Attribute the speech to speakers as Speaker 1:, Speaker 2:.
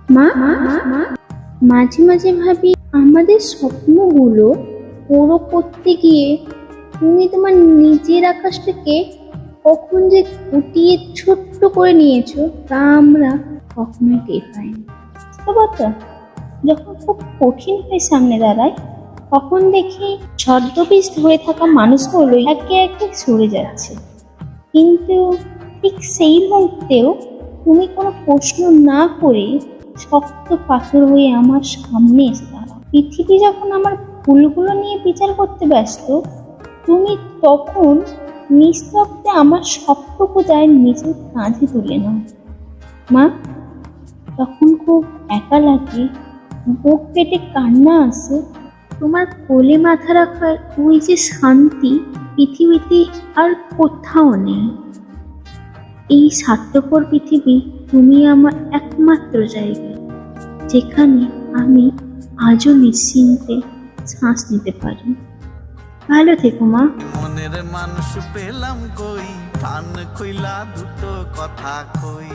Speaker 1: মা, মাঝে মাঝে ভাবি আমাদের স্বপ্নগুলো পুরো করতে গিয়ে তুমি তোমার নিজের আকাশটাকে কখন যে গুটিয়ে ছোট্ট করে নিয়েছো তা আমরা কখনোই টের পাইনি। বুঝতে পারছো? যখন খুব কঠিন হয়ে সামনে দাঁড়ায় তখন দেখি ছদ্মবেশ হয়ে থাকা মানুষগুলো একে একে সরে যাচ্ছে, কিন্তু ঠিক সেই মুহূর্তেও তুমি কোনো প্রশ্ন না করে শক্ত পাথর হয়ে আমার সামনে এসে দাঁড়াও। পৃথিবী যখন আমার ভুলগুলো নিয়ে বিচার করতে ব্যস্ত, তুমি তখন নিস্তব্ধে আমার সবটুকু দায় নিজের কাঁধে তুলে নাও। মা, তখন খুব একা লাগে, বুক পেটে কান্না আসে। তোমার কোলে মাথা রাখার ওই যে শান্তি পৃথিবীতে আর কোথাও নেই। এই স্বার্থপর পৃথিবী তুমি আমার একমাত্র জায়গা, যেখানে আমি আজও নিশ্চিন্তে শ্বাস নিতে পারি। ভালো থেকো মা।
Speaker 2: মনের মানুষ পেলাম কই, প্রাণ খুইলা দুটো কথা কই।